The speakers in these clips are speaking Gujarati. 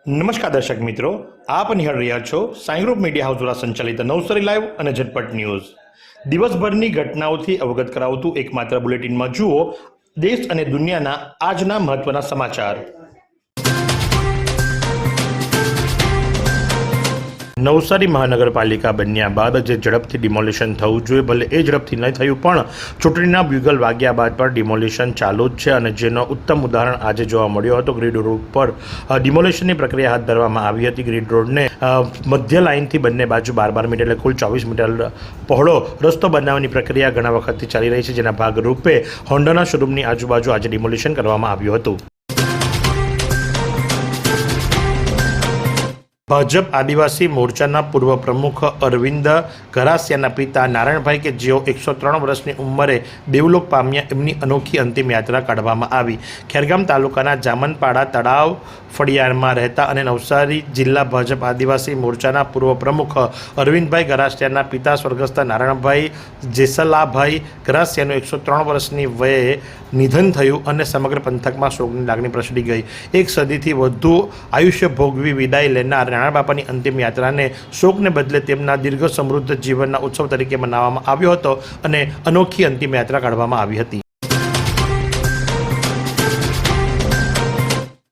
નમસ્કાર દર્શક મિત્રો, આપ નિહાળ રહ્યા છો સાઈ ગ્રુપ મીડિયા હાઉસ દ્વારા સંચાલિત નવસારી લાઈવ અને ઝટપટ ન્યૂઝ। દિવસભરની ઘટનાઓથી અવગત કરાવતું એકમાત્ર બુલેટિનમાં જુઓ દેશ અને દુનિયાના આજના મહત્વના સમાચાર। નવસારી મહાનગરપાલિકા બન્યા બાદ જે ઝડપથી ડિમોલિશન થવું જોઈએ, ભલે એ ઝડપથી ન થયું, પણ ચૂંટણીના બ્યુગલ વાગ્યા બાદ પણ ડિમોલિશન ચાલુ જ છે અને જેનો ઉત્તમ ઉદાહરણ આજે જોવા મળ્યો હતો। ગ્રીડ રોડ પર ડિમોલિશનની પ્રક્રિયા હાથ ધરવામાં આવી હતી। ગ્રીડ રોડને મધ્ય લાઇનથી બંને બાજુ 12 મીટર એટલે કુલ 24 મીટર પહોળો રસ્તો બનાવવાની પ્રક્રિયા ઘણા વખતથી ચાલી રહી છે, જેના ભાગરૂપે હોન્ડાના શોરૂમની આજુબાજુ આજે ડિમોલિશન કરવામાં આવ્યું હતું। ભાજપ આદિવાસી મોરચાના પૂર્વ પ્રમુખ અરવિંદ ઘરાસિયાના પિતા નારાયણભાઈ કે જેઓ 103 વર્ષની ઉંમરે દેવલોક પામ્યા, એમની અનોખી અંતિમ યાત્રા કાઢવામાં આવી। ખેરગામ તાલુકાના જામનપાડા તળાવ ફળિયામાં રહેતા અને નવસારી જિલ્લા ભાજપ આદિવાસી મોરચાના પૂર્વ પ્રમુખ અરવિંદભાઈ ઘરાસિયાના પિતા સ્વર્ગસ્થ નારાયણભાઈ જેસલાભાઈ ઘરાસિયાનું 103 વર્ષની વયે નિધન થયું અને સમગ્ર પંથકમાં શોકની લાગણી પ્રસરી ગઈ। એક સદીથી વધુ આયુષ્ય ભોગવી વિદાય લેનાર નારાયણ બાપાની અંતિમ યાત્રાને શોકને બદલે તેમના દીર્ઘ સમૃદ્ધ જીવનના ઉત્સવ તરીકે મનાવવામાં આવ્યો હતો અને અનોખી અંતિમ યાત્રા કાઢવામાં આવી હતી।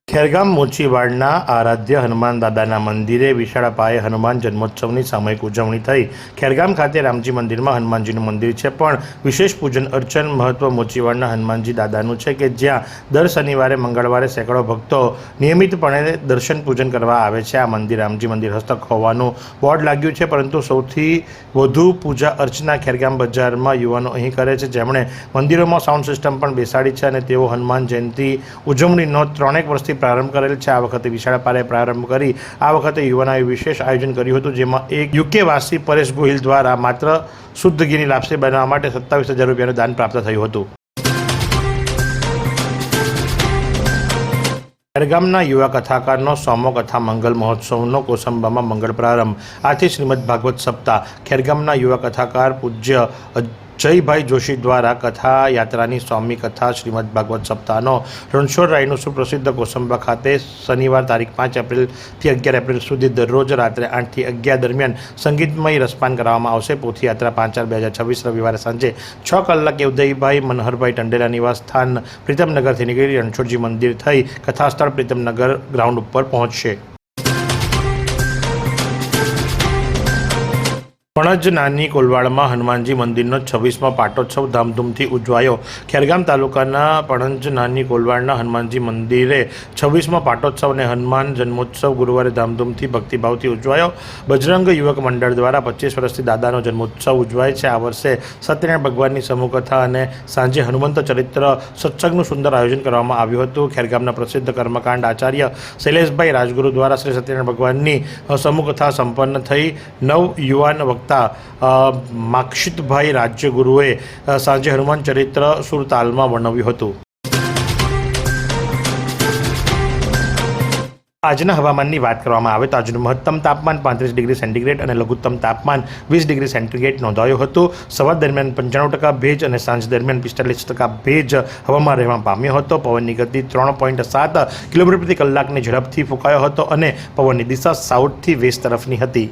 ખેરગામ મોચીવાડના આરાધ્ય હનુમાન દાદાના મંદિરે વિશાળ પાયે હનુમાન જન્મોત્સવની સામૂહિક ઉજવણી થઈ। ખેરગામ ખાતે રામજી મંદિરમાં હનુમાનજીનું મંદિર છે, પણ વિશેષ પૂજન અર્ચન મહત્વ મોચીવાડના હનુમાનજી દાદાનું છે કે જ્યાં દર શનિવારે મંગળવારે સેંકડો ભક્તો નિયમિતપણે દર્શન પૂજન કરવા આવે છે। આ મંદિર રામજી મંદિર હસ્તક હોવાનું બોર્ડ લાગ્યું છે, પરંતુ સૌથી વધુ પૂજા અર્ચના ખેરગામ બજારમાં યુવાનો અહીં કરે છે, જેમણે મંદિરોમાં સાઉન્ડ સિસ્ટમ પણ બેસાડી છે અને તેઓ હનુમાન જયંતિ ઉજવણીનો 3 વર્ષથી પ્રારંભ કરેલ છે। આ વખતે વિશાળ પાયે પ્રારંભ કરી આ વખતે યુવાનોએ વિશેષ આયોજન કર્યું હતું, જેમાં એક યુકે વાસી પરેશ ગોહિલ દ્વારા માત્ર શુદ્ધ ઘીની લાપસી બનાવવા માટે 27,000 રૂપિયાનું દાન પ્રાપ્ત થયું હતું। ખેરગામના યુવા કથાકારનો 100મો કથા મંગલ મહોત્સવનો કોસંબામાં મંગળ પ્રારંભ। આથી શ્રીમદ ભાગવત સપ્તાહ ખેરગામના યુવા કથાકાર પૂજ્ય જયભાઈ જોશી દ્વારા કથા યાત્રાની 100મી કથા શ્રીમદ ભાગવત સપ્તાહનો રણછોડરાયનું સુપ્રસિદ્ધ કોસંબા ખાતે શનિવાર તારીખ 5 એપ્રિલથી 11 એપ્રિલ સુધી દરરોજ રાત્રે 8 થી 11 દરમિયાન સંગીતમય રસપાન કરવામાં આવશે। પોથીયાત્રા 5/4/2026 રવિવારે સાંજે 6 કલાકે ઉદયભાઈ મનહરભાઈ ટંડેલા નિવાસ સ્થાન પ્રીતમનગરથી નીકળી રણછોડજી મંદિર થઈ કથા સ્થળ પ્રીતમનગર ગ્રાઉન્ડ ઉપર પહોંચશે। પણજ નાની કોલવાડમાં હનુમાનજી મંદિરનો 26મો પાટોત્સવ ધામધૂમથી ઉજવાયો। ખેરગામ તાલુકાના પણજ નાની કોલવાડના હનુમાનજી મંદિરે 26મો પાટોત્સવ અને હનુમાન જન્મોત્સવ ગુરુવારે ધામધૂમથી ભક્તિભાવથી ઉજવાયો। બજરંગ યુવક મંડળ દ્વારા 25 વર્ષથી દાદાનો જન્મોત્સવ ઉજવાય છે। આ વર્ષે સત્યનારાયણ ભગવાનની સમૂહકથા અને સાંજે હનુમંત ચરિત્ર સત્સંગનું સુંદર આયોજન કરવામાં આવ્યું હતું। ખેરગામના પ્રસિદ્ધ કર્મકાંડ આચાર્ય શૈલેષભાઈ રાજગુરુ દ્વારા શ્રી સત્યનારાયણ ભગવાનની સમૂહકથા સંપન્ન થઈ। યુવાન વક્તા માક્ષિતભાઈ રાજ્યગુરુએ સાંજે હનુમાન ચરિત્ર સુરતાલમાં વર્ણવ્યું હતું। આજના હવામાનની વાત કરવામાં આવે તો આજનું મહત્તમ તાપમાન 35 ડિગ્રી સેન્ટીગ્રેડ અને લઘુત્તમ તાપમાન 20 ડિગ્રી સેન્ટીગ્રેડ નોંધાયું હતું। સવાર દરમિયાન 95% ભેજ અને સાંજ દરમિયાન 45% ભેજ હવામાં રહેવા પામ્યો હતો। પવનની ગતિ 3.7 કિલોમીટર પ્રતિ કલાકની ઝડપથી ફૂંકાયો હતો અને પવનની દિશા સાઉથથી વેસ્ટ તરફની હતી।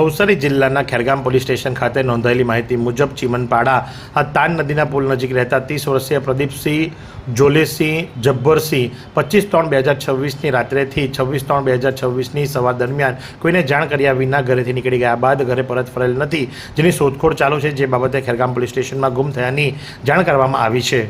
નવસારી જિલ્લાના ખેરગામ પોલીસ સ્ટેશન ખાતે નોંધાયેલી માહિતી મુજબ ચીમનપાડા તાન નદીના પુલ નજીક રહેતા 30 વર્ષીય પ્રદીપસિંહ જોલેસિંહ જબ્બરસિંહ 25/3/2026ની રાત્રેથી 26/3/2026ની સવાર દરમિયાન કોઈને જાણ કર્યા વિના ઘરેથી નીકળી ગયા બાદ ઘરે પરત ફરેલ નથી, જેની શોધખોળ ચાલુ છે, જે બાબતે ખેરગામ પોલીસ સ્ટેશનમાં ગુમ થયાની જાણ કરવામાં આવી છે.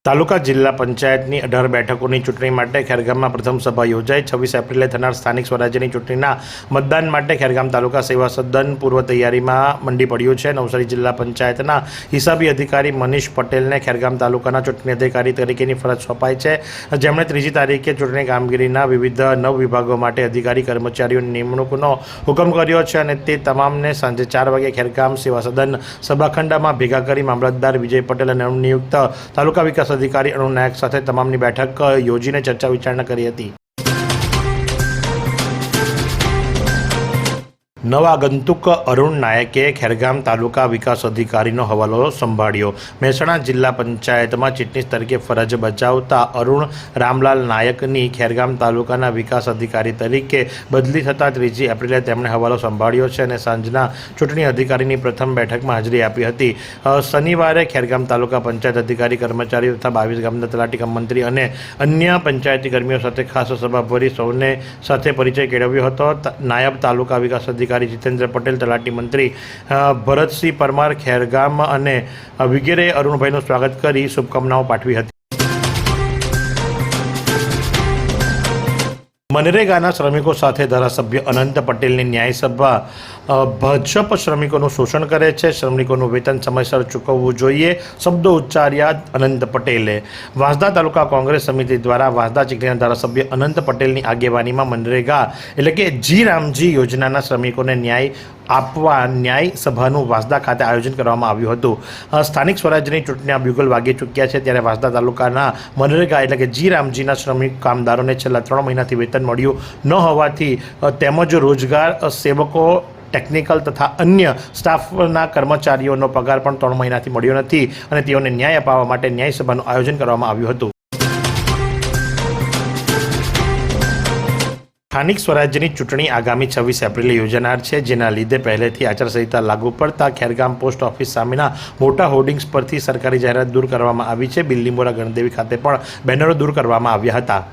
તાલુકા જિલ્લા પંચાયતની 18 બેઠકોની ચૂંટણી માટે ખેરગામમાં પ્રથમ સભા યોજાઈ. 26 એપ્રિલે થનાર સ્થાનિક સ્વરાજ્યની ચૂંટણીના મતદાન માટે ખેરગામ તાલુકા સેવા સદન પૂર્વ તૈયારીમાં મંડી પડ્યું છે. નવસારી જિલ્લા પંચાયતના હિસાબી અધિકારી મનીષ પટેલને ખેરગામ તાલુકાના ચૂંટણી અધિકારી તરીકેની ફરજ સોંપાઈ છે, જેમણે 3જી તારીખે ચૂંટણી કામગીરીના વિવિધ 9 વિભાગો માટે અધિકારી કર્મચારીઓની નિમણૂકનો હુકમ કર્યો છે અને તે તમામને સાંજે 4 વાગે ખેરગામ સેવા સદન સભાખંડમાં ભેગા કરી મામલતદાર વિજય પટેલ અને નવનિયુક્ત તાલુકા વિકાસ અધિકારી અરુણ નાયક સાથે તમામની બેઠક યોજીને ચર્ચા વિચારણા કરી હતી. નવા આગંતુક અરુણ નાયકે ખેરગામ તાલુકા વિકાસ અધિકારીનો હવાલો સંભાળ્યો. મહેસાણા જિલ્લા પંચાયતમાં ચીટનીસ તરીકે ફરજ બજાવતા અરુણ રામલાલ નાયકની ખેરગામ તાલુકાના વિકાસ અધિકારી તરીકે બદલી થતાં 3જી એપ્રિલે તેમણે હવાલો સંભાળ્યો છે અને સાંજના ચૂંટણી અધિકારીની પ્રથમ બેઠકમાં હાજરી આપી હતી. શનિવારે ખેરગામ તાલુકા પંચાયત અધિકારી કર્મચારીઓ તથા 22 ગામના તલાટી કમ મંત્રી અને અન્ય પંચાયતી કર્મીઓ સાથે ખાસ સભા ભરી સૌને સાથે પરિચય કેળવ્યો હતો. નાયબ તાલુકા વિકાસ અધિકારી જીતેન્દ્ર પટેલ, તલાટી મંત્રી ભરતસિંહ પરમાર, ખેરગામ અને વગેરે અરુણભાઈનું સ્વાગત કરી શુભકામનાઓ પાઠવી હતી. મનરેગાના શ્રમિકો સાથે ધારાસભ્ય અનંત પટેલની ન્યાયસભા. ભાજપ શ્રમિકોનું શોષણ કરે છે, શ્રમિકોનું વેતન સમયસર ચૂકવવું જોઈએ, શબ્દો ઉચ્ચાર્યા અનંત પટેલે. વાંસદા તાલુકા કોંગ્રેસ સમિતિ દ્વારા વાંસદા ચીખલીના ધારાસભ્ય અનંત પટેલની આગેવાનીમાં મનરેગા એટલે કે જી રામજી યોજનાના શ્રમિકોને ન્યાય આપવા ન્યાય સભાનું વાંસદા ખાતે આયોજન કરવામાં આવ્યું હતું. સ્થાનિક સ્વરાજ્યની ચૂંટણીના બ્યુગલ વાગી ચૂક્યા છે, ત્યારે વાંસદા તાલુકાના મનરેગા એટલે કે જી રામજીના શ્રમિક કામદારોને છેલ્લા 3 મહિનાથી વેતન મળ્યું ન હોવાથી તેમજ રોજગાર સેવકો, ટેકનિકલ તથા અન્ય સ્ટાફના કર્મચારીઓનો પગાર પણ 3 મહિનાથી મળ્યો નથી અને તેઓને ન્યાય અપાવવા માટે ન્યાય સભાનું આયોજન કરવામાં આવ્યું હતું. સ્થાનિક સ્વરાજ્યની ચૂંટણી આગામી 26 એપ્રિલે યોજાનાર છે, જેના લીધે પહેલેથી આચારસંહિતા લાગુ પડતા ખેરગામ પોસ્ટ ઓફિસ સામેના મોટા હોર્ડિંગ્સ પરથી સરકારી જાહેરાત દૂર કરવામાં આવી છે. બિલ્લીમોરા ગણદેવી ખાતે પણ બેનરો દૂર કરવામાં આવ્યા હતા.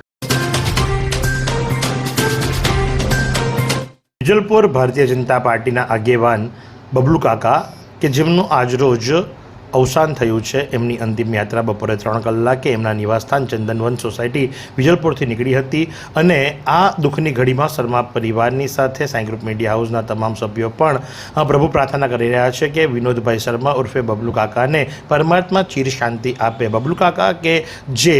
વિજલપુર ભારતીય જનતા પાર્ટીના આગેવાન બબલુ કાકા કે જેમનું આજરોજ અવસાન થયું છે, એમની અંતિમ યાત્રા બપોરે 3 કલાકે એમના નિવાસસ્થાન ચંદનવન સોસાયટી વિજલપુરથી નીકળી હતી અને આ દુઃખની ઘડીમાં શર્મા પરિવારની સાથે સાંઈ ગ્રુપ મીડિયા હાઉસના તમામ સભ્યો પણ પ્રભુ પ્રાર્થના કરી રહ્યા છે કે વિનોદભાઈ શર્મા ઉર્ફે બબલુ કાકાને પરમાત્મા ચીર શાંતિ આપે. બબલુ કાકા કે જે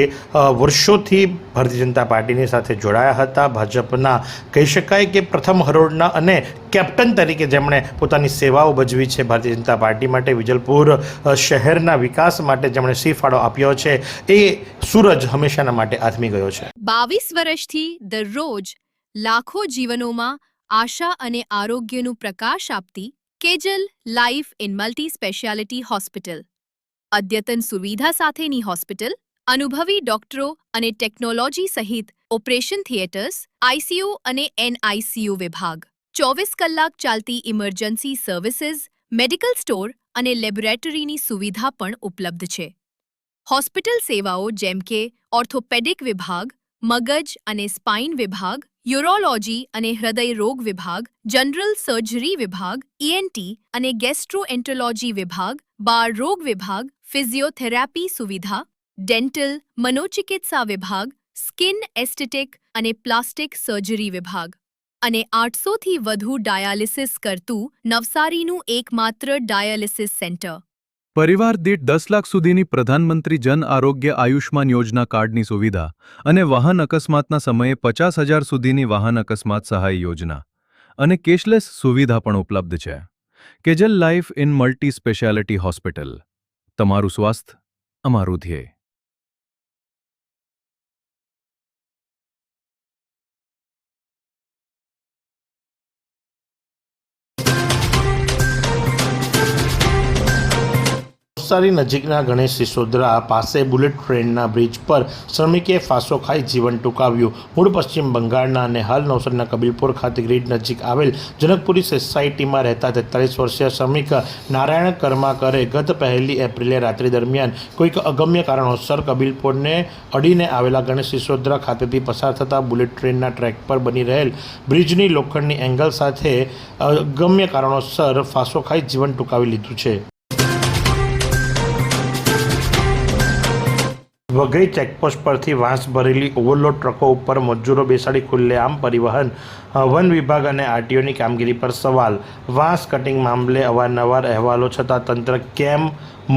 વર્ષોથી ભારતીય જનતા પાર્ટીની સાથે જોડાયા હતા, ભાજપના કહી શકાય કે પ્રથમ હરોળના અને કેપ્ટન તરીકે જેમણે પોતાની સેવાઓ ભજવી છે ભારતીય જનતા પાર્ટી માટે, વિજલપુર શહેરના વિકાસ માટે જેમણે સિંહ ફાળો આપ્યો છે, એ સૂરજ હંમેશાના માટે આથમી ગયો છે. 22 વર્ષથી દરરોજ લાખો જીવનોમાં આશા અને આરોગ્યનું પ્રકાશ આપતી Kejal life in multi speciality hospital. અદ્યતન સુવિધા સાથેની હોસ્પિટલ, અનુભવી ડોક્ટરો અને ટેકનોલોજી સહિત ઓપરેશન થિયેટર્સ, આઈસીયુ અને એનઆઈસીયુ વિભાગ, 24 કલાક ચાલતી ઇમરજન્સી સર્વિસીસ, મેડિકલ સ્ટોર અને લેબોરેટરીની સુવિધા પણ ઉપલબ્ધ છે. હોસ્પિટલ સેવાઓ જેમ કે ઓર્થોપેડિક વિભાગ, મગજ અને સ્પાઇન વિભાગ, યુરોલોજી અને હૃદય રોગ વિભાગ, જનરલ સર્જરી વિભાગ, ઈએનટી અને ગેસ્ટ્રોએન્ટરોલોજી વિભાગ, બાળ રોગ વિભાગ, ફિઝિયોથેરાપી સુવિધા, ડેન્ટલ, મનોચિકિત્સા વિભાગ, સ્કિન એસ્થેટિક અને પ્લાસ્ટિક સર્જરી વિભાગ અને 800થી વધુ ડાયાલિસિસ કરતું નવસારીનું એકમાત્ર ડાયાલિસિસ સેન્ટર. પરિવાર દીઠ 10 લાખ સુધીની પ્રધાનમંત્રી જન આરોગ્ય આયુષ્માન યોજના કાર્ડની સુવિધા અને વાહન અકસ્માતના સમયે 50,000 સુધીની વાહન અકસ્માત સહાય યોજના અને કેશલેસ સુવિધા પણ ઉપલબ્ધ છે. Kejal life in multi speciality hospital. તમારું સ્વાસ્થ્ય અમારું ધ્યેય. નવસારી નજીકના ગણેશ સિસોદરા પાસે બુલેટ ટ્રેનના બ્રિજ પર શ્રમિકે ફાંસો ખાઈ જીવન ટૂંકાવ્યું. મૂળ પશ્ચિમ બંગાળના અને હાલ નવસારીના કબીલપુર ખાતે ગ્રીડ નજીક આવેલ જનકપુરી સોસાયટીમાં રહેતા 43 વર્ષીય શ્રમિક નારાયણ કર્માકરે ગત 1 એપ્રિલે રાત્રિ દરમિયાન કોઈક અગમ્ય કારણોસર કબીલપુરને અડીને આવેલા ગણેશ સિસોદરા ખાતેથી પસાર થતા બુલેટ ટ્રેનના ટ્રેક પર બની રહેલ બ્રિજની લોખંડની એંગલ સાથે અગમ્ય કારણોસર ફાંસો ખાઈ જીવન ટૂંકાવી લીધું છે. વઘઈ ચેકપોસ્ટ પરથી વાંસ ભરેલી ઓવરલોડ ટ્રકો ઉપર મજૂરો બેસાડી ખુલ્લેઆમ પરિવહન, વન વિભાગ અને આરટીઓની કામગીરી પર સવાલ. વાંસ કટિંગ મામલે અવારનવાર અહેવાલો છતાં તંત્ર કેમ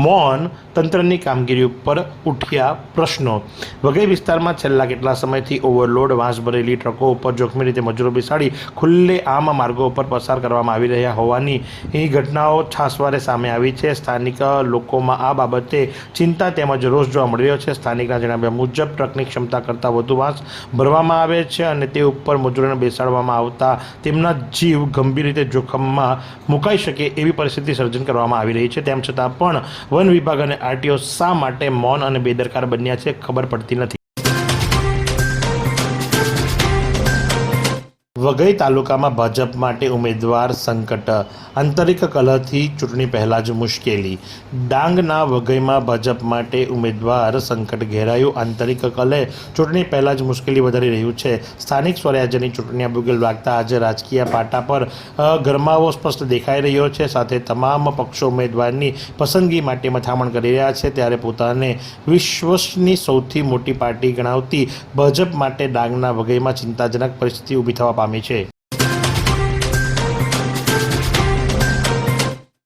મૌન? તંત્રની કામગીરી ઉપર ઉઠ્યા પ્રશ્નો. વઘઈ વિસ્તારમાં છેલ્લા કેટલા સમયથી ઓવરલોડ વાંસ ભરેલી ટ્રકો ઉપર જોખમી રીતે મજૂરો બેસાડી ખુલ્લેઆમ માર્ગો ઉપર પસાર કરવામાં આવી રહ્યા હોવાની ઘટનાઓ છાસવારે સામે આવી છે. સ્થાનિક લોકોમાં આ બાબતે ચિંતા તેમજ રોષ જોવા મળી રહ્યો છે. સ્થાનિકના જણાવ્યા મુજબ ટ્રકની ક્ષમતા કરતાં વધુ વાંસ ભરવામાં આવે છે અને તે ઉપર મજૂરોને બેસાડવામાં આવતા તેમના જીવ ગંભીર રીતે જોખમમાં મુકાઈ શકે એવી પરિસ્થિતિ સર્જન કરવામાં આવી રહી છે. તેમ છતાં પણ વન વિભાગ અને આરટીઓ શા માટે મૌન અને બેદરકાર બન્યા છે ખબર પડતી નથી. વઘઈ તાલુકામાં ભાજપ માટે ઉમેદવાર સંકટ, આંતરિક કલહથી ચૂંટણી પહેલાં જ મુશ્કેલી. ડાંગના વઘઈમાં ભાજપ માટે ઉમેદવાર સંકટ ઘેરાયું. આંતરિક કલહ ચૂંટણી પહેલાં જ મુશ્કેલી વધારી રહ્યું છે. સ્થાનિક સ્વરાજ્યની ચૂંટણી બુગલ વાગતા આજે રાજકીય પાટા પર ગરમાવો સ્પષ્ટ દેખાઈ રહ્યો છે. સાથે તમામ પક્ષો ઉમેદવારની પસંદગી માટે મથામણ કરી રહ્યા છે. ત્યારે પોતાને વિશ્વની સૌથી મોટી પાર્ટી ગણાવતી ભાજપ માટે ડાંગના વઘઈમાં ચિંતાજનક પરિસ્થિતિ ઊભી થવા પામી છે.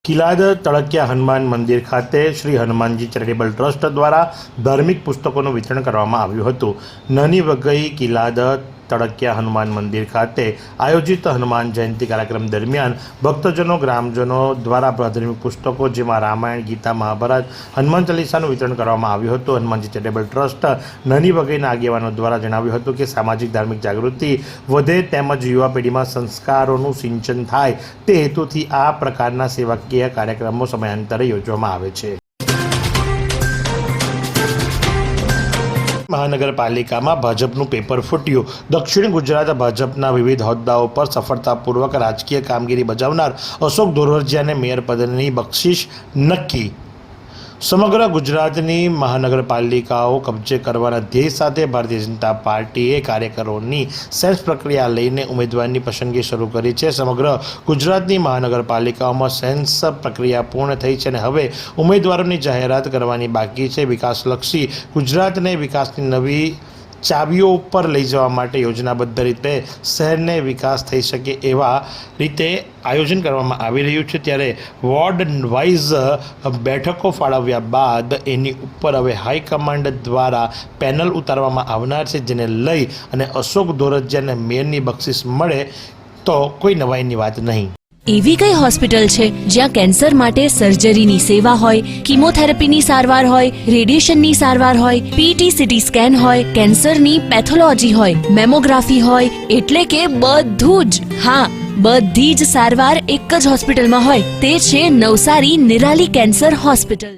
કિલાદ તળકિયા હનુમાન મંદિર ખાતે શ્રી હનુમાનજી ચેરિટેબલ ટ્રસ્ટ દ્વારા ધાર્મિક પુસ્તકોનું વિતરણ કરવામાં આવ્યું હતું. નાની વઘઈ કિલાદ તળકિયા હનુમાન મંદિર ખાતે આયોજિત હનુમાન જયંતિ કાર્યક્રમ દરમિયાન ભક્તજનો ગ્રામજનો દ્વારા ધાર્મિક પુસ્તકો જેમાં રામાયણ, ગીતા, મહાભારત, હનુમાન ચાલીસાનું વિતરણ કરવામાં આવ્યું હતું. હનુમાનજી ચેરિટેબલ ટ્રસ્ટ નાની વઘઈના આગેવાનો દ્વારા જણાવ્યું હતું કે સામાજિક ધાર્મિક જાગૃતિ વધે તેમજ યુવા પેઢીમાં સંસ્કારોનું સિંચન થાય તે હેતુથી આ પ્રકારના સેવાકીય કાર્યક્રમો સમયાંતરે યોજવામાં આવે છે. મહાનગરપાલિકામાં ભાજપનું પેપર ફૂટ્યું. દક્ષિણ ગુજરાત ભાજપના વિવિધ હોદ્દાઓ પર સફળતાપૂર્વક રાજકીય કામગીરી બજાવનાર અશોક ધોરજીયાને મેયર પદની બક્ષિસ નક્કી. સમગ્ર ગુજરાતની મહાનગરપાલિકાઓ કબજે કરવાના ધ્યેય સાથે ભારતીય જનતા પાર્ટીએ કાર્યકરોની સેન્સ પ્રક્રિયા લઈને ઉમેદવારની પસંદગી શરૂ કરી છે. સમગ્ર ગુજરાતની મહાનગરપાલિકાઓમાં સેન્સ પ્રક્રિયા પૂર્ણ થઈ છે અને હવે ઉમેદવારોની જાહેરાત કરવાની બાકી છે. વિકાસલક્ષી ગુજરાતને વિકાસની નવી ચાવીઓ ઉપર લઈ જવા માટે યોજનાબદ્ધ રીતે શહેરને વિકાસ થઈ શકે એવા રીતે આયોજન કરવામાં આવી રહ્યું છે. ત્યારે વોર્ડ વાઇઝ બેઠકો ફાળવ્યા બાદ એની ઉપર હવે હાઈકમાન્ડ દ્વારા પેનલ ઉતારવામાં આવનાર છે, જેને લઈ અને અશોક ધોરજીયાને મેયરની બક્ષિસ મળે તો કોઈ નવાઈની વાત નહીં. એવી કઈ હોસ્પિટલ છે જ્યાં કેન્સર માટે સર્જરીની સેવા હોય, કિમોથેરાપીની સારવાર હોય, રેડિયેશનની સારવાર હોય, પીટી સીટી સ્કેન હોય, કેન્સરની પેથોલોજી હોય, મેમોગ્રાફી હોય, એટલે કે બધું જ. હા, બધી જ સારવાર એક જ હોસ્પિટલમાં હોય. તે છે નવસારી નિરાલી કેન્સર હોસ્પિટલ.